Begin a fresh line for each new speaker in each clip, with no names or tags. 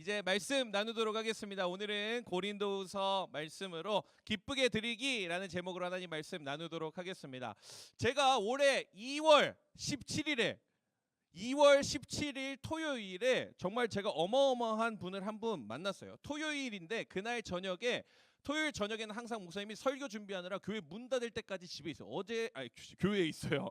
이제 말씀 나누도록 하겠습니다. 오늘은 고린도후서 말씀으로 기쁘게 드리기라는 제목으로 하나님 말씀 나누도록 하겠습니다. 제가 올해 2월 17일 토요일에 정말 제가 어마어마한 분을 한 분 만났어요. 토요일인데 그날 저녁에 토요일 저녁에는 항상 목사님이 설교 준비하느라 교회 문 닫을 때까지 집에 있어요. 교회에 있어요.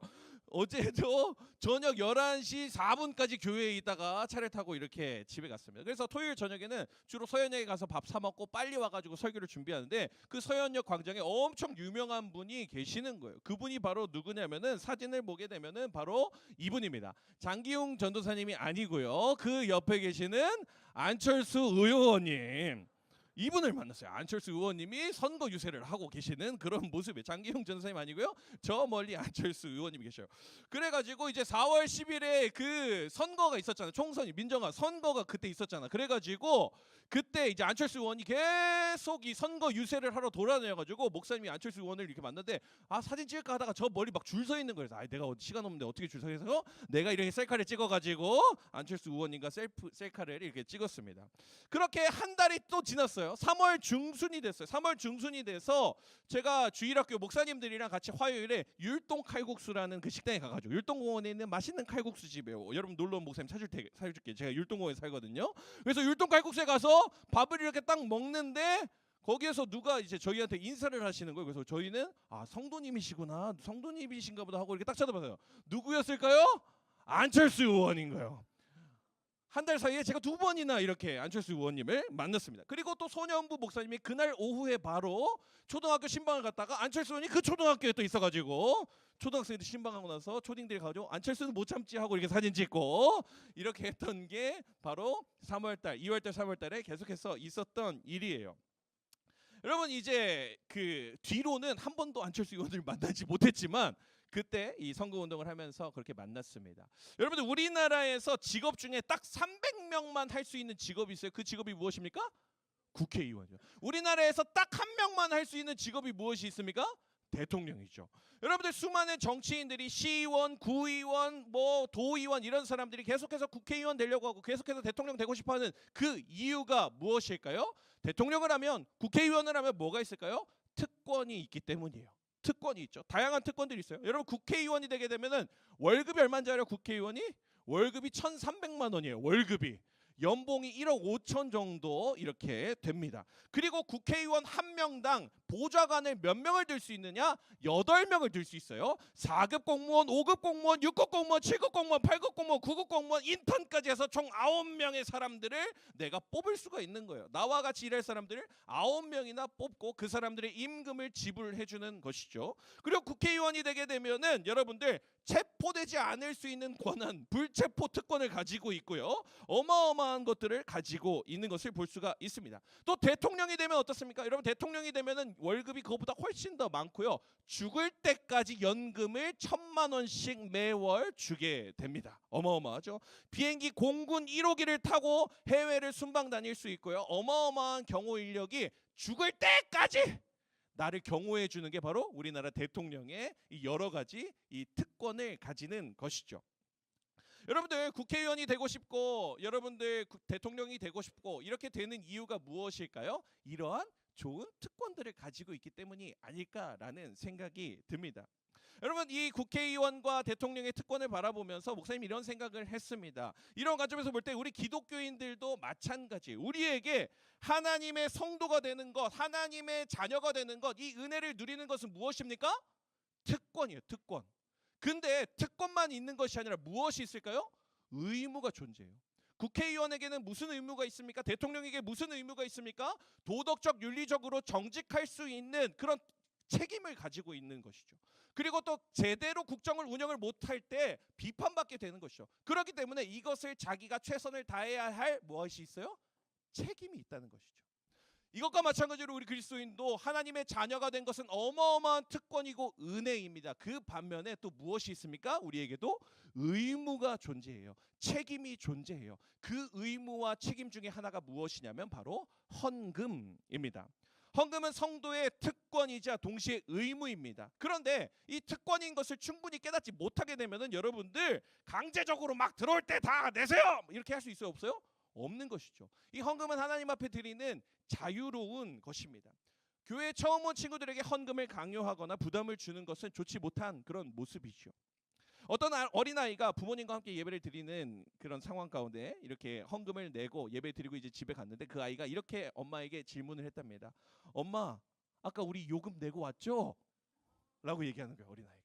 어제도 저녁 11시 4분까지 교회에 있다가 차를 타고 이렇게 집에 갔습니다. 그래서 토요일 저녁에는 주로 서현역에 가서 밥 사 먹고 빨리 와가지고 설교를 준비하는데 그 서현역 광장에 엄청 유명한 분이 계시는 거예요. 그분이 바로 누구냐면은 사진을 보게 되면은 바로 이분입니다. 장기용 전도사님이 아니고요. 그 옆에 계시는 안철수 의원님. 이분을 만났어요. 안철수 의원님이 선거 유세를 하고 계시는 그런 모습이에요. 장기용 전사님 아니고요. 저 멀리 안철수 의원님이 계셔요. 그래가지고 이제 4월 10일에 그 선거가 있었잖아요. 총선이 민정화 선거가 그때 있었잖아. 그래가지고 그때 이제 안철수 의원이 계속 이 선거 유세를 하러 돌아다녀가지고 목사님이 안철수 의원을 이렇게 만났는데 사진 찍을까 하다가 저 멀리 막 줄 서 있는 거예요. 내가 시간 없는데 어떻게 줄 서 있어서 내가 이렇게 셀카를 찍어가지고 안철수 의원님과 셀카를 이렇게 찍었습니다. 그렇게 한 달이 또 지났어요. 3월 중순이 됐어요. 3월 중순이 돼서 제가 주일학교 목사님들이랑 같이 화요일에 율동 칼국수라는 그 식당에 가가지고 율동공원에 있는 맛있는 칼국수 집이에요. 여러분 놀러 온 목사님 사줄게. 제가 율동공원에 살거든요. 그래서 율동 칼국수에 가서 밥을 이렇게 딱 먹는데 거기에서 누가 이제 저희한테 인사를 하시는 거예요. 그래서 저희는 성도님이시구나, 성도님이신가 보다 하고 이렇게 딱 쳐다봤어요. 누구였을까요? 안철수 의원인 거예요. 한 달 사이에 제가 2번이나 이렇게 안철수 의원님을 만났습니다. 그리고 또 소년부 목사님이 그날 오후에 바로 초등학교 신방을 갔다가 안철수 의원이 그 초등학교에 또 있어가지고 초등학생들 신방하고 나서 초딩들이 가지고 안철수는 못 참지 하고 이렇게 사진 찍고 이렇게 했던 게 바로 2월달 3월달에 계속해서 있었던 일이에요. 여러분 이제 그 뒤로는 한 번도 안철수 의원을 만나지 못했지만 그때 이 선거운동을 하면서 그렇게 만났습니다. 여러분들 우리나라에서 직업 중에 딱 300명만 할 수 있는 직업이 있어요. 그 직업이 무엇입니까? 국회의원이요. 우리나라에서 딱 한 명만 할 수 있는 직업이 무엇이 있습니까? 대통령이죠. 여러분들 수많은 정치인들이 시의원, 구의원, 도의원 이런 사람들이 계속해서 국회의원 되려고 하고 계속해서 대통령 되고 싶어하는 그 이유가 무엇일까요? 대통령을 하면 국회의원을 하면 뭐가 있을까요? 특권이 있기 때문이에요. 특권이 있죠. 다양한 특권들이 있어요. 여러분 국회의원이 되게 되면은 월급이 얼마인지 알아요? 국회의원이 월급이 1,300만 원이에요. 월급이. 연봉이 1억 5천 정도 이렇게 됩니다. 그리고 국회의원 한 명당 보좌관을 몇 명을 들 수 있느냐? 8명을 들 수 있어요. 4급 공무원, 5급 공무원, 6급 공무원, 7급 공무원, 8급 공무원, 9급 공무원, 인턴까지 해서 총 9명의 사람들을 내가 뽑을 수가 있는 거예요. 나와 같이 일할 사람들을 9명이나 뽑고 그 사람들의 임금을 지불해 주는 것이죠. 그리고 국회의원이 되게 되면은 여러분들 체포되지 않을 수 있는 권한, 불체포 특권을 가지고 있고요. 어마어마한 것들을 가지고 있는 것을 볼 수가 있습니다. 또 대통령이 되면 어떻습니까? 여러분 대통령이 되면은 월급이 그것보다 훨씬 더 많고요. 죽을 때까지 연금을 1,000만 원씩 매월 주게 됩니다. 어마어마하죠. 비행기 공군 1호기를 타고 해외를 순방 다닐 수 있고요. 어마어마한 경호 인력이 죽을 때까지 나를 경호해 주는 게 바로 우리나라 대통령의 이 여러 가지 이 특권을 가지는 것이죠. 여러분들 국회의원이 되고 싶고 여러분들 대통령이 되고 싶고 이렇게 되는 이유가 무엇일까요? 이러한 좋은 특권들을 가지고 있기 때문이 아닐까라는 생각이 듭니다. 여러분 이 국회의원과 대통령의 특권을 바라보면서 목사님이 이런 생각을 했습니다. 이런 관점에서 볼 때 우리 기독교인들도 마찬가지. 우리에게 하나님의 성도가 되는 것, 하나님의 자녀가 되는 것, 이 은혜를 누리는 것은 무엇입니까? 특권이에요. 특권. 근데 특권만 있는 것이 아니라 무엇이 있을까요? 의무가 존재해요. 국회의원에게는 무슨 의무가 있습니까? 대통령에게 무슨 의무가 있습니까? 도덕적, 윤리적으로 정직할 수 있는 그런 책임을 가지고 있는 것이죠. 그리고 또 제대로 국정을 운영을 못할 때 비판받게 되는 것이죠. 그렇기 때문에 이것을 자기가 최선을 다해야 할 무엇이 있어요? 책임이 있다는 것이죠. 이것과 마찬가지로 우리 그리스도인도 하나님의 자녀가 된 것은 어마어마한 특권이고 은혜입니다. 그 반면에 또 무엇이 있습니까? 우리에게도 의무가 존재해요. 책임이 존재해요. 그 의무와 책임 중에 하나가 무엇이냐면 바로 헌금입니다. 헌금은 성도의 특권이자 동시에 의무입니다. 그런데 이 특권인 것을 충분히 깨닫지 못하게 되면은 여러분들 강제적으로 막 들어올 때 다 내세요! 이렇게 할 수 있어요? 없어요? 없는 것이죠. 이 헌금은 하나님 앞에 드리는 자유로운 것입니다. 교회에 처음 온 친구들에게 헌금을 강요하거나 부담을 주는 것은 좋지 못한 그런 모습이죠. 어떤 어린아이가 부모님과 함께 예배를 드리는 그런 상황 가운데 이렇게 헌금을 내고 예배 드리고 이제 집에 갔는데 그 아이가 이렇게 엄마에게 질문을 했답니다. 엄마, 아까 우리 요금 내고 왔죠? 라고 얘기하는 거예요, 어린아이가.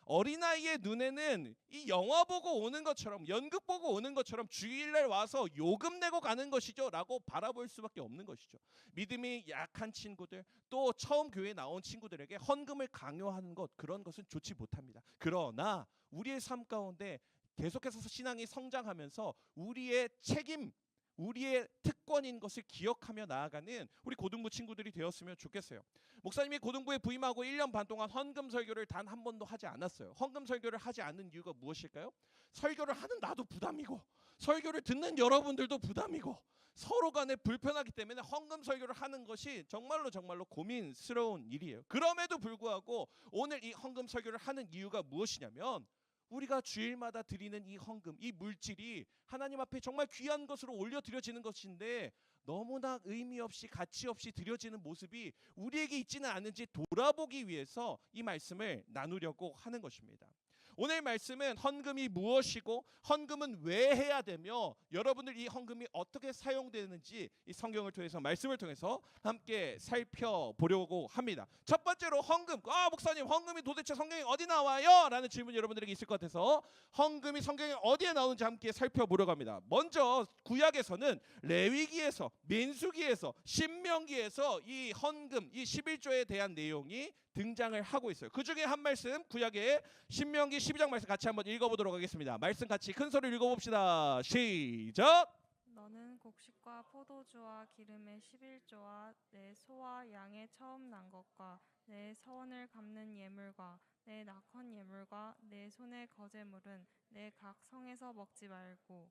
어린아이의 눈에는 이 영화 보고 오는 것처럼, 연극 보고 오는 것처럼 주일날 와서 요금 내고 가는 것이죠 라고 바라볼 수밖에 없는 것이죠. 믿음이 약한 친구들, 또 처음 교회에 나온 친구들에게 헌금을 강요하는 것, 그런 것은 좋지 못합니다. 그러나 우리의 삶 가운데 계속해서 신앙이 성장하면서 우리의 책임, 우리의 특권인 것을 기억하며 나아가는 우리 고등부 친구들이 되었으면 좋겠어요. 목사님이 고등부에 부임하고 1년 반 동안 헌금 설교를 단 한 번도 하지 않았어요. 헌금 설교를 하지 않는 이유가 무엇일까요? 설교를 하는 나도 부담이고 설교를 듣는 여러분들도 부담이고 서로 간에 불편하기 때문에 헌금 설교를 하는 것이 정말로 고민스러운 일이에요. 그럼에도 불구하고 오늘 이 헌금 설교를 하는 이유가 무엇이냐면, 우리가 주일마다 드리는 이 헌금, 이 물질이 하나님 앞에 정말 귀한 것으로 올려드려지는 것인데 너무나 의미 없이 가치 없이 드려지는 모습이 우리에게 있지는 않은지 돌아보기 위해서 이 말씀을 나누려고 하는 것입니다. 오늘 말씀은 헌금이 무엇이고 헌금은 왜 해야 되며 여러분들 이 헌금이 어떻게 사용되는지 이 성경을 통해서, 말씀을 통해서 함께 살펴보려고 합니다. 첫 번째로 헌금. 목사님, 헌금이 도대체 성경에 어디 나와요? 라는 질문이 여러분들에게 있을 것 같아서 헌금이 성경에 어디에 나오는지 함께 살펴보려고 합니다. 먼저 구약에서는 레위기에서, 민수기에서, 신명기에서 이 헌금, 이 11조에 대한 내용이 등장을 하고 있어요. 그 중에 한 말씀, 구약의 신명기 12장 말씀 같이 한번 읽어보도록 하겠습니다. 말씀 같이 큰 소리로 읽어봅시다. 시작!
너는 곡식과 포도주와 기름의 11조와 내 소와 양의 처음 난 것과 내 서원을 갚는 예물과 내 낙헌 예물과 내 손의 거제물은 내 각 성에서 먹지 말고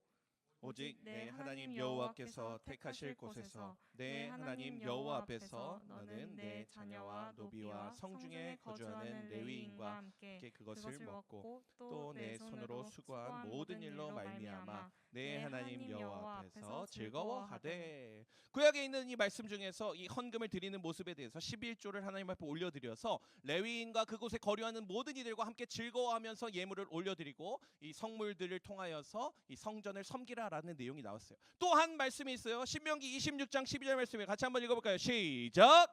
오직 내 하나님 여호와께서 택하실 곳에서 내 하나님 여호와 앞에서 너는 내 자녀와 노비와 성중에 거주하는 레위인과 함께 그것을 먹고 또 내 손으로 수고한 모든 일로 말미암아 내 하나님 여호와 앞에서 즐거워하되. 구약에 있는 이 말씀 중에서 이 헌금을 드리는 모습에 대해서 11조를 하나님 앞에 올려드려서 레위인과 그곳에 거류하는 모든 이들과 함께 즐거워하면서 예물을 올려드리고 이 성물들을 통하여서 이 성전을 섬기라라는 내용이 나왔어요. 또 한 말씀이 있어요. 신명기 26장 12절 말씀에 같이 한번 읽어볼까요? 시작!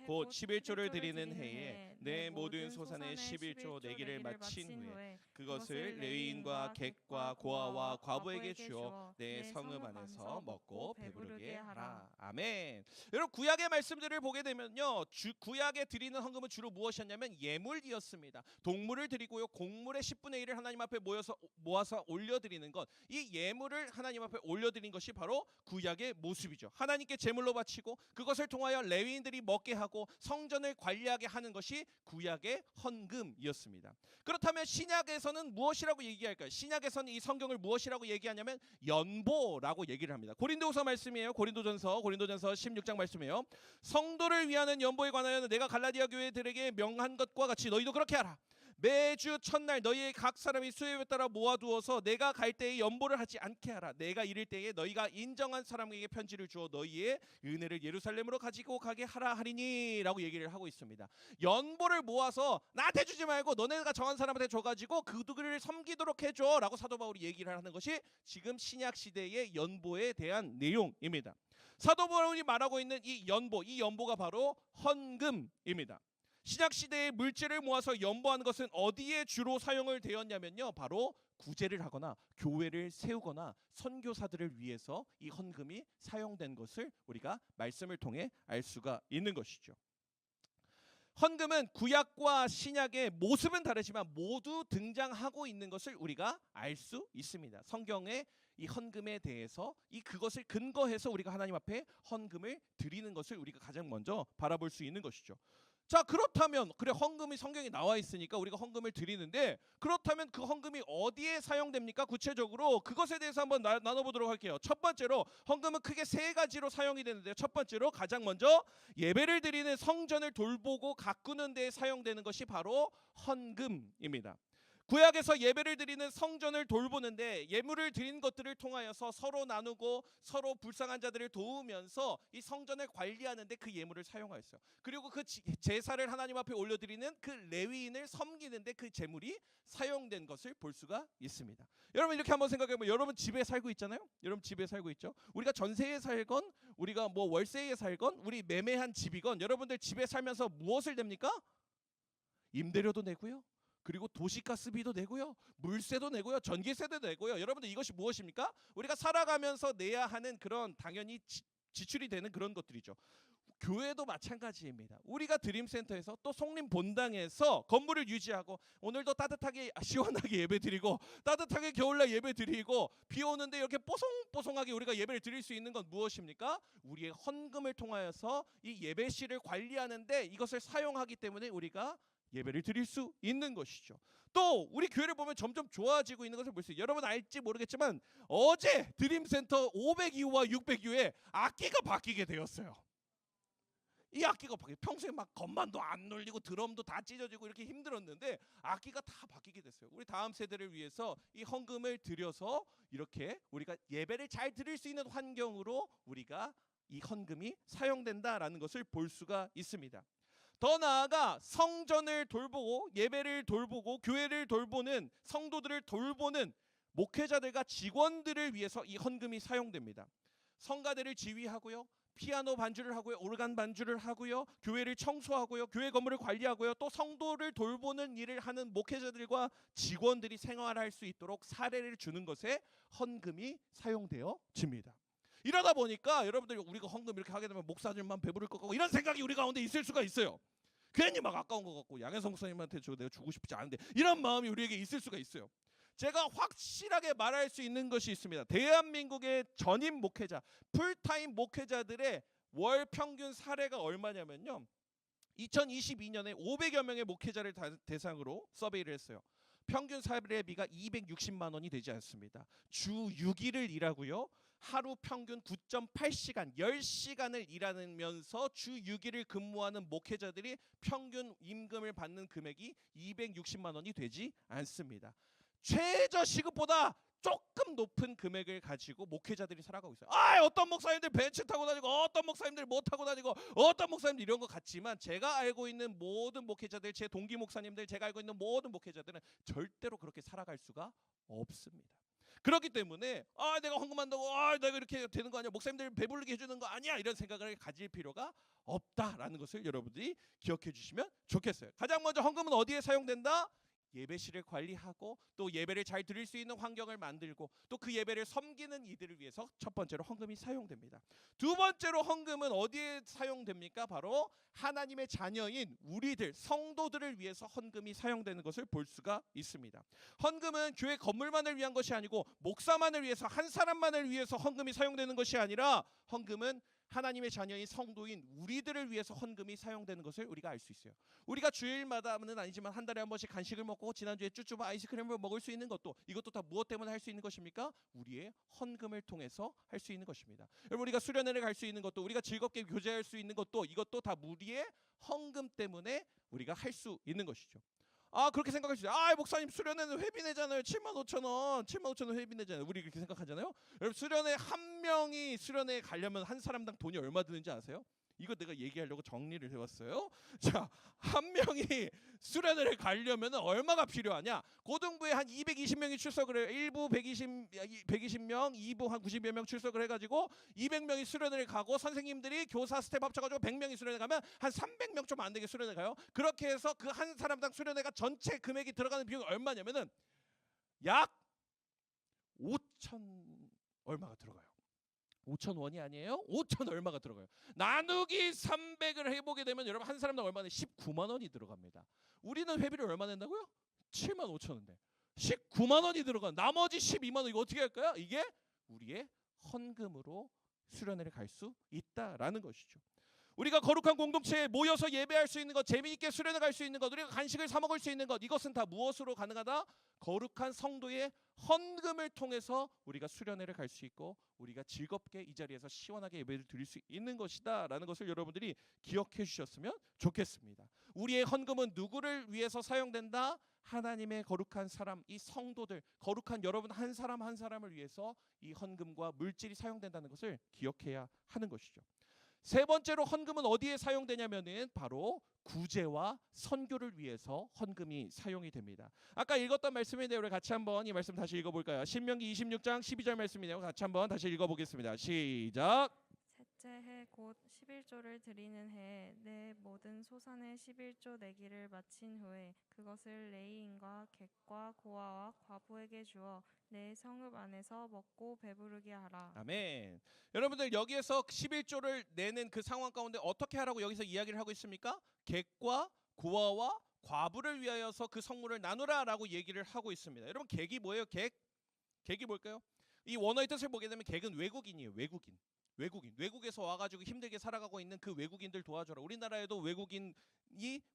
곧 11조를 드리는 해에 내 모든 소산의 11조 내기를 마친 후에 그것을 레위인과 객과 고아와 과부에게 주어 내 성읍 안에서 먹고 배부르게 하라. 아멘. 여러분, 구약의 말씀들을 보게 되면요, 구약에 드리는 헌금은 주로 무엇이었냐면 예물이었습니다. 동물을 드리고요, 곡물의 10분의 1을 하나님 앞에 모아서 올려드리는 것, 이 예물을 하나님 앞에 올려드린 것이 바로 구약의 모습이죠. 하나님께 제물로 바치고 그것을 통하여 레위인들이 먹게 하고 성전을 관리하게 하는 것이 구약의 헌금이었습니다. 그렇다면 신약에서는 무엇이라고 얘기할까요? 신약에서는 이 성경을 무엇이라고 얘기하냐면 연보라고 얘기를 합니다. 고린도후서 말씀이에요. 고린도전서 16장 말씀이에요. 성도를 위하는 연보에 관하여는 내가 갈라디아 교회들에게 명한 것과 같이 너희도 그렇게 하라. 매주 첫날 너희의 각 사람이 수요일에 따라 모아두어서 내가 갈 때에 연보를 하지 않게 하라. 내가 이를 때에 너희가 인정한 사람에게 편지를 주어 너희의 은혜를 예루살렘으로 가지고 가게 하라 하리니 라고 얘기를 하고 있습니다. 연보를 모아서 나한테 주지 말고 너네가 정한 사람한테 줘가지고 그들을 섬기도록 해줘 라고 사도 바울이 얘기를 하는 것이 지금 신약 시대의 연보에 대한 내용입니다. 사도 바울이 말하고 있는 이 연보가 바로 헌금입니다. 신약 시대의 물질을 모아서 연보하는 것은 어디에 주로 사용을 되었냐면요, 바로 구제를 하거나 교회를 세우거나 선교사들을 위해서 이 헌금이 사용된 것을 우리가 말씀을 통해 알 수가 있는 것이죠. 헌금은 구약과 신약의 모습은 다르지만 모두 등장하고 있는 것을 우리가 알 수 있습니다. 성경에 이 헌금에 대해서 그것을 근거해서 우리가 하나님 앞에 헌금을 드리는 것을 우리가 가장 먼저 바라볼 수 있는 것이죠. 자, 그렇다면 그래, 헌금이 성경에 나와 있으니까 우리가 헌금을 드리는데, 그렇다면 그 헌금이 어디에 사용됩니까? 구체적으로 그것에 대해서 한번 나눠보도록 할게요. 첫 번째로 헌금은 크게 세 가지로 사용이 되는데요. 첫 번째로 가장 먼저 예배를 드리는 성전을 돌보고 가꾸는 데 사용되는 것이 바로 헌금입니다. 구약에서 예배를 드리는 성전을 돌보는데 예물을 드린 것들을 통하여서 서로 나누고 서로 불쌍한 자들을 도우면서 이 성전을 관리하는데 그 예물을 사용하였어요. 그리고 그 제사를 하나님 앞에 올려드리는 그 레위인을 섬기는데 그 제물이 사용된 것을 볼 수가 있습니다. 여러분 이렇게 한번 생각해보면 여러분 집에 살고 있잖아요. 여러분 집에 살고 있죠. 우리가 전세에 살건 우리가 뭐 월세에 살건 우리 매매한 집이건 여러분들 집에 살면서 무엇을 냅니까? 임대료도 내고요. 그리고 도시가스비도 내고요. 물세도 내고요. 전기세도 내고요. 여러분들 이것이 무엇입니까? 우리가 살아가면서 내야 하는 그런 당연히 지출이 되는 그런 것들이죠. 교회도 마찬가지입니다. 우리가 드림센터에서 또 성림 본당에서 건물을 유지하고 오늘도 따뜻하게 시원하게 예배드리고 따뜻하게 겨울날 예배드리고 비 오는데 이렇게 뽀송뽀송하게 우리가 예배를 드릴 수 있는 건 무엇입니까? 우리의 헌금을 통하여서 이 예배실을 관리하는데 이것을 사용하기 때문에 우리가 예배를 드릴 수 있는 것이죠. 또 우리 교회를 보면 점점 좋아지고 있는 것을 볼 수 있어요. 여러분 알지 모르겠지만 어제 드림센터 500이후와 600이후에 악기가 바뀌게 되었어요. 이 악기가 평소에 막 건반도 안 눌리고 드럼도 다 찢어지고 이렇게 힘들었는데 악기가 다 바뀌게 됐어요. 우리 다음 세대를 위해서 이 헌금을 들여서 이렇게 우리가 예배를 잘 드릴 수 있는 환경으로 우리가 이 헌금이 사용된다라는 것을 볼 수가 있습니다. 더 나아가 성전을 돌보고 예배를 돌보고 교회를 돌보는 성도들을 돌보는 목회자들과 직원들을 위해서 이 헌금이 사용됩니다. 성가대를 지휘하고요. 피아노 반주를 하고요. 오르간 반주를 하고요. 교회를 청소하고요. 교회 건물을 관리하고요. 또 성도를 돌보는 일을 하는 목회자들과 직원들이 생활할 수 있도록 사례를 주는 것에 헌금이 사용되어집니다. 이러다 보니까 여러분들 우리가 헌금 이렇게 하게 되면 목사들만 배부를 것 같고 이런 생각이 우리 가운데 있을 수가 있어요. 괜히 막 아까운 것 같고 양혜성 목사님한테 내가 주고 싶지 않은데 이런 마음이 우리에게 있을 수가 있어요. 제가 확실하게 말할 수 있는 것이 있습니다. 대한민국의 전임 목회자, 풀타임 목회자들의 월 평균 사례가 얼마냐면요. 2022년에 500여 명의 목회자를 대상으로 서베이를 했어요. 평균 사례비가 260만 원이 되지 않습니다. 주 6일을 일하고요. 하루 평균 9.8시간, 10시간을 일하면서 주 6일을 근무하는 목회자들이 평균 임금을 받는 금액이 260만 원이 되지 않습니다. 최저 시급보다 조금 높은 금액을 가지고 목회자들이 살아가고 있어요. 어떤 목사님들 벤츠 타고 다니고 어떤 목사님들 못 타고 다니고 어떤 목사님들 이런 것 같지만 제가 알고 있는 모든 목회자들, 제 동기 목사님들, 제가 알고 있는 모든 목회자들은 절대로 그렇게 살아갈 수가 없습니다. 그렇기 때문에 내가 헌금한다고 내가 이렇게 되는 거 아니야, 목사님들 배부르게 해주는 거 아니야, 이런 생각을 가질 필요가 없다라는 것을 여러분들이 기억해 주시면 좋겠어요. 가장 먼저 헌금은 어디에 사용된다? 예배실을 관리하고 또 예배를 잘 드릴 수 있는 환경을 만들고 또 그 예배를 섬기는 이들을 위해서 첫 번째로 헌금이 사용됩니다. 두 번째로 헌금은 어디에 사용됩니까? 바로 하나님의 자녀인 우리들 성도들을 위해서 헌금이 사용되는 것을 볼 수가 있습니다. 헌금은 교회 건물만을 위한 것이 아니고 목사만을 위해서 한 사람만을 위해서 헌금이 사용되는 것이 아니라 헌금은 하나님의 자녀인 성도인 우리들을 위해서 헌금이 사용되는 것을 우리가 알 수 있어요. 우리가 주일마다는 아니지만 한 달에 한 번씩 간식을 먹고 지난주에 쭈쭈바 아이스크림을 먹을 수 있는 것도 이것도 다 무엇 때문에 할 수 있는 것입니까? 우리의 헌금을 통해서 할 수 있는 것입니다. 여러분 우리가 수련회를 갈 수 있는 것도 우리가 즐겁게 교제할 수 있는 것도 이것도 다 우리의 헌금 때문에 우리가 할 수 있는 것이죠. 그렇게 생각할 수 있어요. 목사님 수련회는 회비 내잖아요. 75,000원 75,000원 회비 내잖아요. 우리 그렇게 생각하잖아요. 여러분 수련회 한 명이 수련회에 가려면 한 사람당 돈이 얼마 드는지 아세요? 이거 내가 얘기하려고 정리를 해왔어요. 자, 한 명이 수련회를 가려면 얼마가 필요하냐? 고등부에 한 220명이 출석을 해요. 1부 120명, 2부 한 90여 명 출석을 해가지고 200명이 수련회를 가고 선생님들이 교사 스텝 합쳐가지고 100명이 수련회 가면 한 300명 좀 안 되게 수련회 가요. 그렇게 해서 그 한 사람당 수련회가 전체 금액이 들어가는 비용이 얼마냐면은 약 5천 얼마가 들어가요. 5천 원이 아니에요? 5천 얼마가 들어가요. 나누기 300을 해보게 되면 여러분 한 사람당 얼마나 19만 원이 들어갑니다. 우리는 회비를 얼마 낸다고요? 7만 5천 원인데 19만 원이 들어가. 나머지 12만 원 이거 어떻게 할까요? 이게 우리의 헌금으로 수련회를 갈 수 있다라는 것이죠. 우리가 거룩한 공동체에 모여서 예배할 수 있는 것, 재미있게 수련회 갈 수 있는 것, 우리가 간식을 사 먹을 수 있는 것, 이것은 다 무엇으로 가능하다? 거룩한 성도의 헌금을 통해서 우리가 수련회를 갈 수 있고 우리가 즐겁게 이 자리에서 시원하게 예배를 드릴 수 있는 것이다 라는 것을 여러분들이 기억해 주셨으면 좋겠습니다. 우리의 헌금은 누구를 위해서 사용된다? 하나님의 거룩한 사람, 이 성도들, 거룩한 여러분 한 사람 한 사람을 위해서 이 헌금과 물질이 사용된다는 것을 기억해야 하는 것이죠. 세 번째로 헌금은 어디에 사용되냐면은 바로 구제와 선교를 위해서 헌금이 사용이 됩니다. 아까 읽었던 말씀인데 우리 같이 한번 이 말씀 다시 읽어볼까요? 신명기 26장 12절 말씀이네요. 같이 한번 다시 읽어보겠습니다. 시작.
셋째 해 곧 11조를 드리는 해에 내 모든 소산의 11조 내기를 마친 후에 그것을 레위인과 객과 고아와 과부에게 주어 내 성읍 안에서 먹고 배부르게 하라.
아멘. 여러분들 여기에서 11조를 내는 그 상황 가운데 어떻게 하라고 여기서 이야기를 하고 있습니까? 객과 고아와 과부를 위하여서 그 성물을 나누라라고 얘기를 하고 있습니다. 여러분 객이 뭐예요? 객이 뭘까요? 이 원어의 뜻을 보게 되면 객은 외국인이에요. 외국에서 와가지고 힘들게 살아가고 있는 그 외국인들 도와줘라. 우리나라에도 외국인이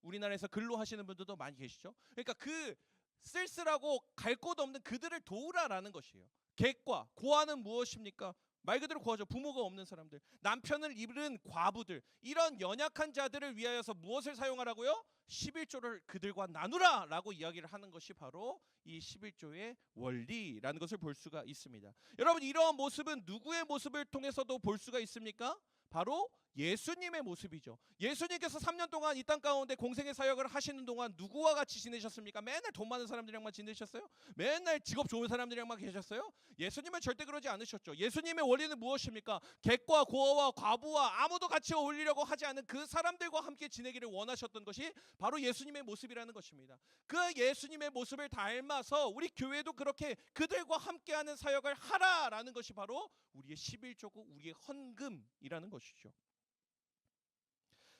우리나라에서 근로하시는 분들도 많이 계시죠. 그러니까 그 쓸쓸하고 갈 곳 없는 그들을 도우라라는 것이에요. 객과 고아는 무엇입니까? 말 그대로 고아죠. 부모가 없는 사람들, 남편을 잃은 과부들, 이런 연약한 자들을 위하여서 무엇을 사용하라고요? 11조를 그들과 나누라라고 이야기를 하는 것이 바로 이 11조의 원리라는 것을 볼 수가 있습니다. 여러분 이러한 모습은 누구의 모습을 통해서도 볼 수가 있습니까? 바로 예수님의 모습이죠. 예수님께서 3년 동안 이 땅 가운데 공생의 사역을 하시는 동안 누구와 같이 지내셨습니까? 맨날 돈 많은 사람들이랑만 지내셨어요? 맨날 직업 좋은 사람들이랑만 계셨어요? 예수님은 절대 그러지 않으셨죠. 예수님의 원리는 무엇입니까? 객과 고아와 과부와 아무도 같이 어울리려고 하지 않은 그 사람들과 함께 지내기를 원하셨던 것이 바로 예수님의 모습이라는 것입니다. 그 예수님의 모습을 닮아서 우리 교회도 그렇게 그들과 함께하는 사역을 하라라는 것이 바로 우리의 11조고 우리의 헌금이라는 것이죠.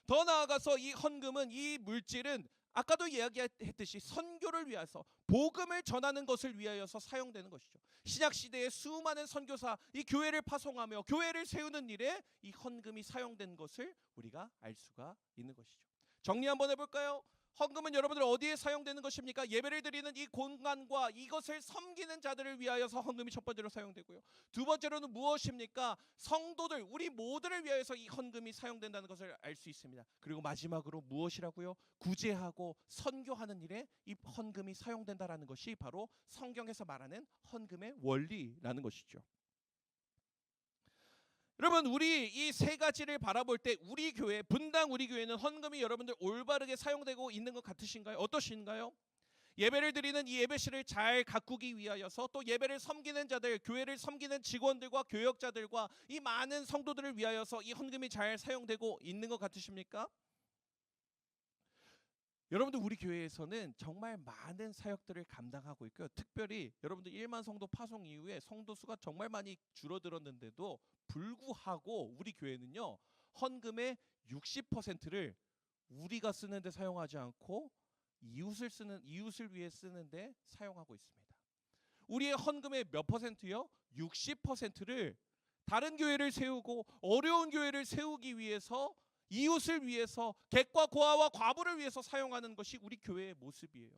더 나아가서 이 헌금은, 이 물질은 아까도 이야기했듯이 선교를 위해서, 복음을 전하는 것을 위하여서 사용되는 것이죠. 신약 시대의 수많은 선교사, 이 교회를 파송하며 교회를 세우는 일에 이 헌금이 사용된 것을 우리가 알 수가 있는 것이죠. 정리 한번 해볼까요? 헌금은 여러분들 어디에 사용되는 것입니까? 예배를 드리는 이 공간과 이것을 섬기는 자들을 위하여서 헌금이 첫 번째로 사용되고요. 두 번째로는 무엇입니까? 성도들, 우리 모두를 위하여서 이 헌금이 사용된다는 것을 알 수 있습니다. 그리고 마지막으로 무엇이라고요? 구제하고 선교하는 일에 이 헌금이 사용된다라는 것이 바로 성경에서 말하는 헌금의 원리라는 것이죠. 여러분 우리 이 세 가지를 바라볼 때 우리 교회, 분당 우리 교회는 헌금이 여러분들 올바르게 사용되고 있는 것 같으신가요? 어떠신가요? 예배를 드리는 이 예배실을 잘 가꾸기 위하여서, 또 예배를 섬기는 자들, 교회를 섬기는 직원들과 교역자들과 이 많은 성도들을 위하여서 이 헌금이 잘 사용되고 있는 것 같으십니까? 여러분들 우리 교회에서는 정말 많은 사역들을 감당하고 있고요. 특별히 여러분들 1만 성도 파송 이후에 성도 수가 정말 많이 줄어들었는데도 불구하고 우리 교회는요, 헌금의 60%를 우리가 쓰는데 사용하지 않고 이웃을 위해 쓰는데 사용하고 있습니다. 우리의 헌금의 몇 퍼센트요? 60%를 다른 교회를 세우고 어려운 교회를 세우기 위해서, 이웃을 위해서, 객과 고아와 과부를 위해서 사용하는 것이 우리 교회의 모습이에요.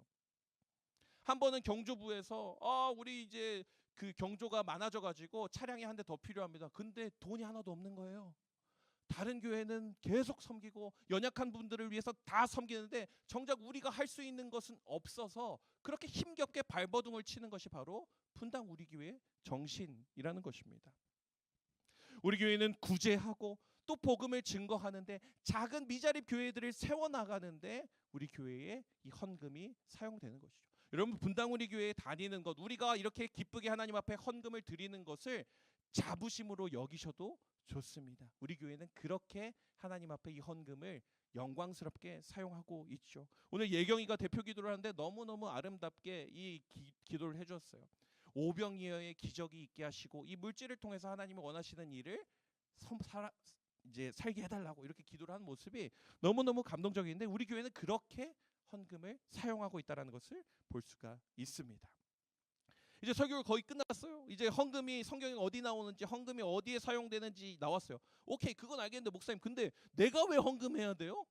한 번은 경조부에서 우리 이제 그 경조가 많아져 가지고 차량이 한 대 더 필요합니다. 근데 돈이 하나도 없는 거예요. 다른 교회는 계속 섬기고 연약한 분들을 위해서 다 섬기는데 정작 우리가 할 수 있는 것은 없어서 그렇게 힘겹게 발버둥을 치는 것이 바로 분당 우리 교회의 정신이라는 것입니다. 우리 교회는 구제하고 또 복음을 증거하는데, 작은 미자립 교회들을 세워나가는데 우리 교회의 이 헌금이 사용되는 것이죠. 여러분 분당 우리 교회에 다니는 것, 우리가 이렇게 기쁘게 하나님 앞에 헌금을 드리는 것을 자부심으로 여기셔도 좋습니다. 우리 교회는 그렇게 하나님 앞에 이 헌금을 영광스럽게 사용하고 있죠. 오늘 예경이가 대표 기도를 하는데 너무너무 아름답게 이 기도를 해줬어요. 오병이어의 기적이 있게 하시고 이 물질을 통해서 하나님이 원하시는 일을 이제 살게 해달라고 이렇게 기도를 하는 모습이 너무너무 감동적인데, 우리 교회는 그렇게 헌금을 사용하고 있다는 것을 볼 수가 있습니다. 이제 설교가 거의 끝났어요. 이제 헌금이 성경에 어디 나오는지, 헌금이 어디에 사용되는지 나왔어요. 오케이, 그건 알겠는데 목사님, 근데 내가 왜 헌금해야 돼요?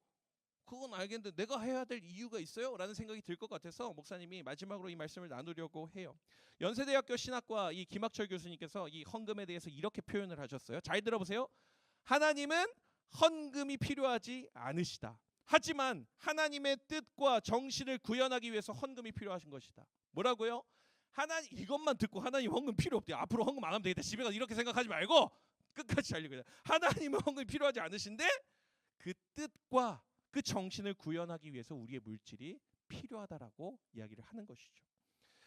그건 알겠는데 내가 해야 될 이유가 있어요? 라는 생각이 들 것 같아서 목사님이 마지막으로 이 말씀을 나누려고 해요. 연세대학교 신학과 이 김학철 교수님께서 이 헌금에 대해서 이렇게 표현을 하셨어요. 잘 들어보세요. 하나님은 헌금이 필요하지 않으시다. 하지만 하나님의 뜻과 정신을 구현하기 위해서 헌금이 필요하신 것이다. 뭐라고요? 하나님 이것만 듣고 하나님 헌금 필요 없대. 앞으로 헌금 안 하면 되겠다. 집에 가서 이렇게 생각하지 말고 끝까지 잘 읽어야 돼. 하나님은 헌금이 필요하지 않으신데 그 뜻과 그 정신을 구현하기 위해서 우리의 물질이 필요하다라고 이야기를 하는 것이죠.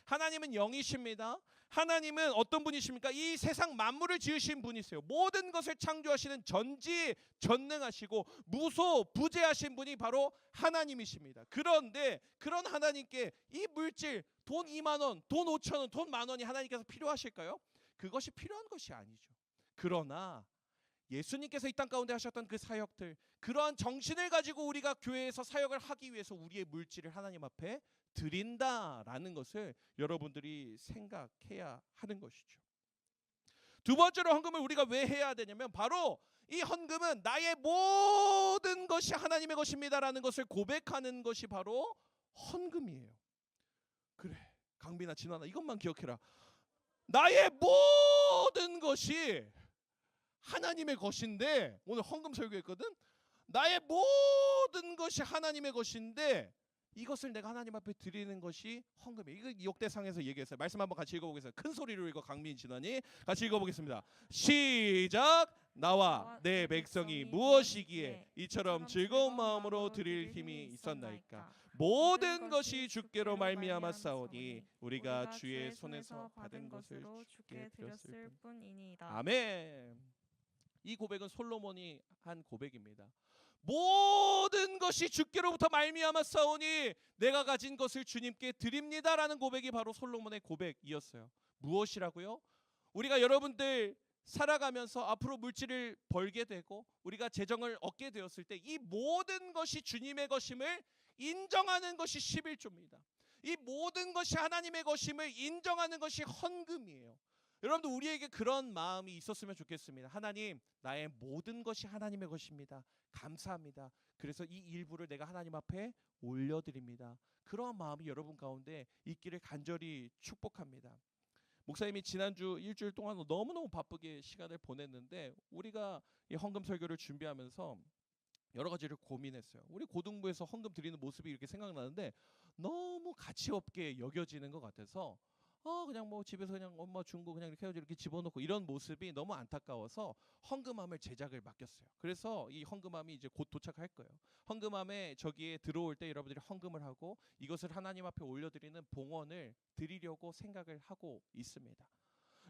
하나님은 영이십니다. 하나님은 어떤 분이십니까? 이 세상 만물을 지으신 분이세요. 모든 것을 창조하시는 전지전능하시고 무소부재하신 분이 바로 하나님이십니다. 그런데 그런 하나님께 이 물질, 돈 2만 원, 돈 5천 원, 돈 10,000원이 하나님께서 필요하실까요? 그것이 필요한 것이 아니죠. 그러나 예수님께서 이 땅 가운데 하셨던 그 사역들, 그러한 정신을 가지고 우리가 교회에서 사역을 하기 위해서 우리의 물질을 하나님 앞에 드린다라는 것을 여러분들이 생각해야 하는 것이죠. 두 번째로 헌금을 우리가 왜 해야 되냐면 바로 이 헌금은 나의 모든 것이 하나님의 것입니다라는 것을 고백하는 것이 바로 헌금이에요. 그래, 강빈아, 진환아, 이것만 기억해라. 나의 모든 것이 하나님의 것인데, 오늘 헌금 설교했거든. 나의 모든 것이 하나님의 것인데 이것을 내가 하나님 앞에 드리는 것이 헌금이에요. 이거 역대상에서 얘기했어요. 말씀 한번 같이 읽어보겠습니다. 큰 소리로 읽어 강민 진환이 같이 읽어보겠습니다. 시작. 나와 내 백성이 무엇이기에 이처럼 즐거운 마음으로 드릴 힘이 있었나이까. 모든 것이 주께로 말미암아 싸우니 우리가 주의 손에서 받은 것을 주께 드렸을 뿐이니이다. 아멘. 이 고백은 솔로몬이 한 고백입니다. 모든 것이 주께로부터 말미암아 싸우니 내가 가진 것을 주님께 드립니다라는 고백이 바로 솔로몬의 고백이었어요. 무엇이라고요? 우리가 여러분들 살아가면서 앞으로 물질을 벌게 되고 우리가 재정을 얻게 되었을 때 이 모든 것이 주님의 것임을 인정하는 것이 11조입니다. 이 모든 것이 하나님의 것임을 인정하는 것이 헌금이에요. 여러분들 우리에게 그런 마음이 있었으면 좋겠습니다. 하나님, 나의 모든 것이 하나님의 것입니다. 감사합니다. 그래서 이 일부를 내가 하나님 앞에 올려드립니다. 그런 마음이 여러분 가운데 있기를 간절히 축복합니다. 목사님이 지난주 일주일 동안 너무너무 바쁘게 시간을 보냈는데 우리가 이 헌금 설교를 준비하면서 여러 가지를 고민했어요. 우리 고등부에서 헌금 드리는 모습이 이렇게 생각나는데 너무 가치 없게 여겨지는 것 같아서 그냥 뭐 집에서 그냥 엄마 준 거 그냥 이렇게 해가지고 이렇게 집어넣고 이런 모습이 너무 안타까워서 헌금함을 제작을 맡겼어요. 그래서 이 헌금함이 이제 곧 도착할 거예요. 헌금함에 저기에 들어올 때 여러분들이 헌금을 하고 이것을 하나님 앞에 올려드리는 봉헌을 드리려고 생각을 하고 있습니다.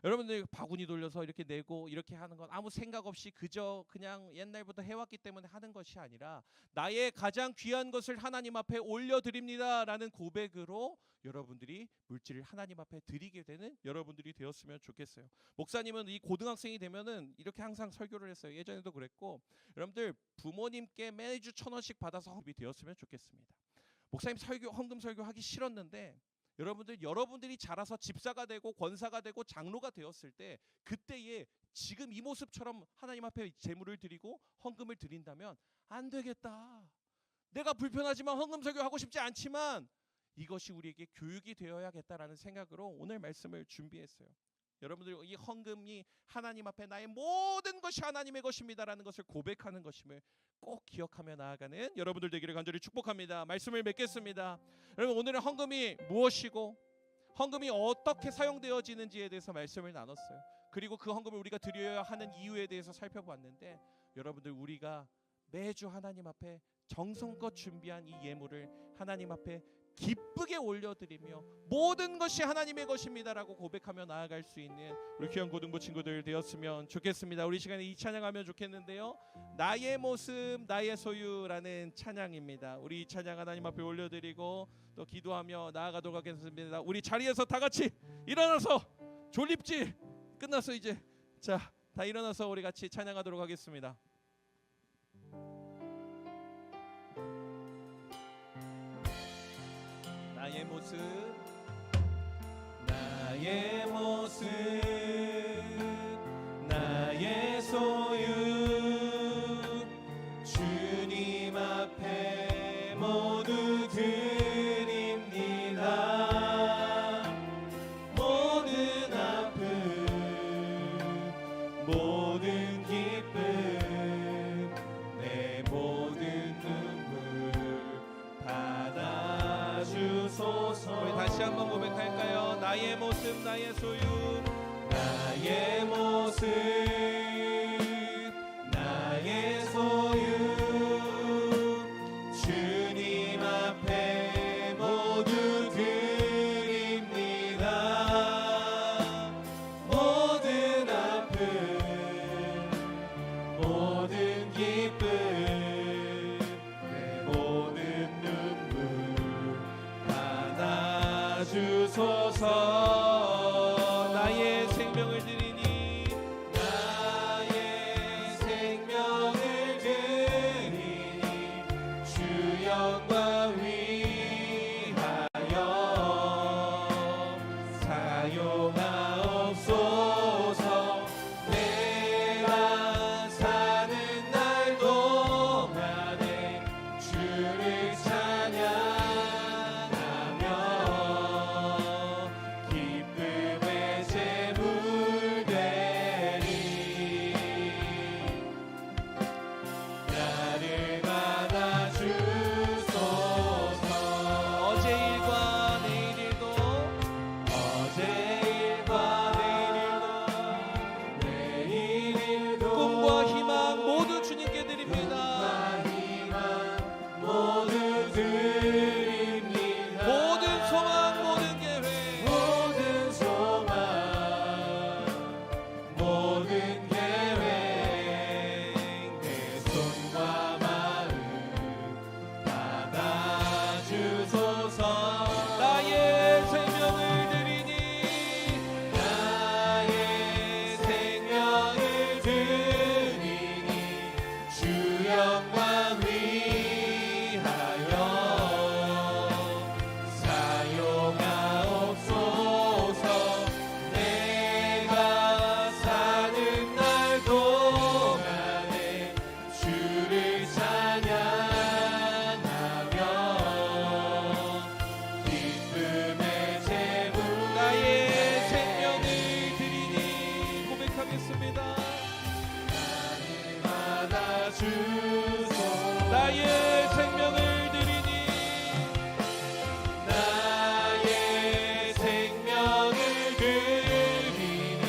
여러분들 바구니 돌려서 이렇게 내고 이렇게 하는 건 아무 생각 없이 그저 그냥 옛날부터 해왔기 때문에 하는 것이 아니라 나의 가장 귀한 것을 하나님 앞에 올려드립니다라는 고백으로 여러분들이 물질을 하나님 앞에 드리게 되는 여러분들이 되었으면 좋겠어요. 목사님은 이 고등학생이 되면은 이렇게 항상 설교를 했어요. 예전에도 그랬고 여러분들 부모님께 매주 1,000원씩 받아서 헌금이 되었으면 좋겠습니다. 목사님 헌금 설교하기 싫었는데 여러분들이 자라서 집사가 되고 권사가 되고 장로가 되었을 때 그때에 지금 이 모습처럼 하나님 앞에 제물을 드리고 헌금을 드린다면 안 되겠다. 내가 불편하지만 헌금 설교하고 싶지 않지만 이것이 우리에게 교육이 되어야겠다라는 생각으로 오늘 말씀을 준비했어요. 여러분들 이 헌금이 하나님 앞에 나의 모든 것이 하나님의 것입니다라는 것을 고백하는 것임을 꼭 기억하며 나아가는 여러분들 되기를 간절히 축복합니다. 말씀을 맺겠습니다. 여러분 오늘은 헌금이 무엇이고 헌금이 어떻게 사용되어지는지에 대해서 말씀을 나눴어요. 그리고 그 헌금을 우리가 드려야 하는 이유에 대해서 살펴봤는데 여러분들 우리가 매주 하나님 앞에 정성껏 준비한 이 예물을 하나님 앞에 기쁘게 올려드리며 모든 것이 하나님의 것입니다라고 고백하며 나아갈 수 있는 우리 귀한 고등부 친구들 되었으면 좋겠습니다. 우리 시간에 이 찬양하면 좋겠는데요. 나의 모습 나의 소유라는 찬양입니다. 우리 이 찬양 하나님 앞에 올려드리고 또 기도하며 나아가도록 하겠습니다. 우리 자리에서 다 같이 일어나서 졸립지? 끝났어 이제. 자, 다 일어나서 우리 같이 찬양하도록 하겠습니다. 나의 모습 나의 모습 나의 소유 주님 앞에 모두 드립니다. 모든 아픔 모든 기쁨 내 모든 눈물 나의 모습 나의 소유 나의 모습 나의 소유 주님 앞에 모두 드립니다. 모든 아픔 모든 기쁨 내 모든 눈물 받아주소서. 나의 생명을 드리니 나의 생명을 드리니 주 영광 위하여 사용하옵소서. 내가 사는 날 동안에 주를 찬양하며 기쁨의 제물 되리. 나를 받아주소서. 어제 일과 내일 일도 어제 일과 내일 일도 꿈과 희망 모두 주님께 드립니다. 모두 드립니다. 모든 소망 모든 계획 모든 소망 모든 계획 내 손과 마음 받아주소서. 나의 생명을 드리니 나의 생명을 드리니 주 영광 위하여 사용하옵소서. 내가 사는 날 동안에 주를 찬양하며 기쁨의 제물 나의 생명을 드리니 고백하겠습니다. 받아주소서. 나의 생명을 드리니 나의 생명을 드리니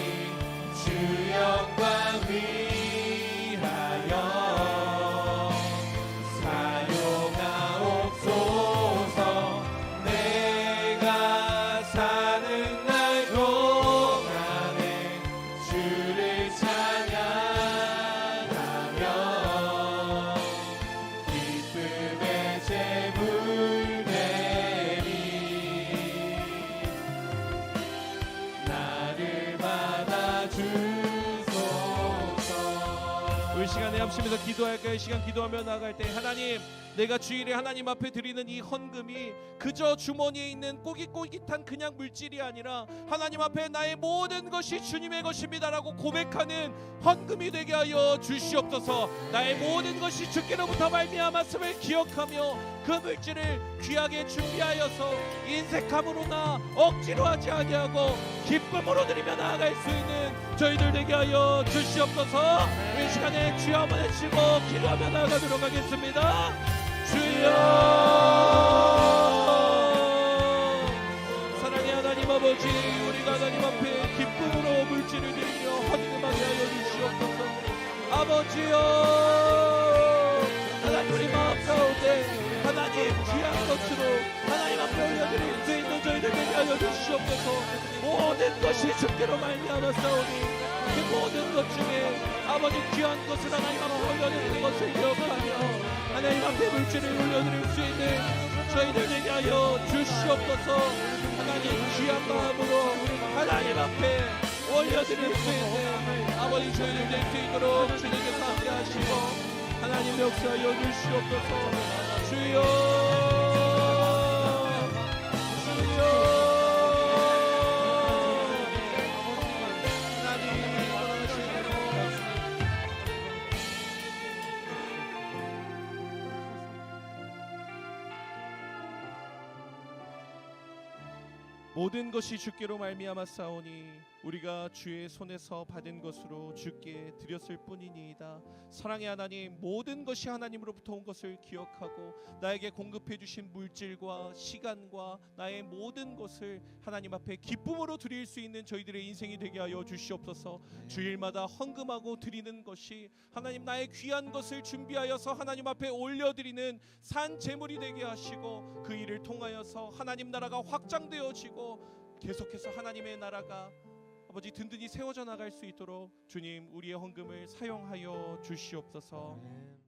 주 영광 위하여 사용하옵소서. 내가 사는 날 동안에 주를 찬양하며 기쁨의 제물 되리. 나를 받아주소서. 우리 시간에 합심해서 기도할까요? 이 시간 기도하며 나아갈 때 하나님, 내가 주일에 하나님 앞에 드리는 이 헌금이 그저 주머니에 있는 꼬깃꼬깃한 그냥 물질이 아니라 하나님 앞에 나의 모든 것이 주님의 것입니다라고 고백하는 헌금이 되게 하여 주시옵소서. 나의 모든 것이 주께로부터 말미암았음을 기억하며 그 물질을 귀하게 준비하여서 인색함으로나 억지로 하지 아니하고 기쁨으로 드리며 나아갈 수 있는 저희들 되게 하여 주시옵소서. 이 시간에 주여 한번 외치고 기도하며 나아가도록 하겠습니다. 주여. 사랑의 하나님 아버지, 우리가 하나님 앞에 기쁨으로 물질을 드리며 헌금하게 하여 주시옵소서. 아버지여, 하나님 우리 마음 가운데 하나님 귀한 것으로 하나님 앞에 올려드릴 수 있는 저희들 되게 하여 주시옵소서. 모든 것이 주께로 말미암았사오니 그 모든 것 중에 아버지 귀한 것을 하나님 앞에 올려드리는 것을 기억하며 하나님 앞에 물질을 올려드릴 수 있는 저희들 되게 하여 주시옵소서. 하나님 귀한 마음으로 하나님 앞에 올려드릴 수 있는 아버지 저희들 될 수 있도록 주님께서 함께 하시고 하나님 역사하여 주시옵소서. 주여, 주여. 모든 것이 주께로 말미암았사오니 우리가 주의 손에서 받은 것으로 주께 드렸을 뿐이니이다. 사랑의 하나님, 모든 것이 하나님으로부터 온 것을 기억하고 나에게 공급해 주신 물질과 시간과 나의 모든 것을 하나님 앞에 기쁨으로 드릴 수 있는 저희들의 인생이 되게 하여 주시옵소서. 주일마다 헌금하고 드리는 것이 하나님 나의 귀한 것을 준비하여서 하나님 앞에 올려드리는 산 제물이 되게 하시고 그 일을 통하여서 하나님 나라가 확장되어지고 계속해서 하나님의 나라가 아버지 든든히 세워져 나갈 수 있도록 주님 우리의 헌금을 사용하여 주시옵소서.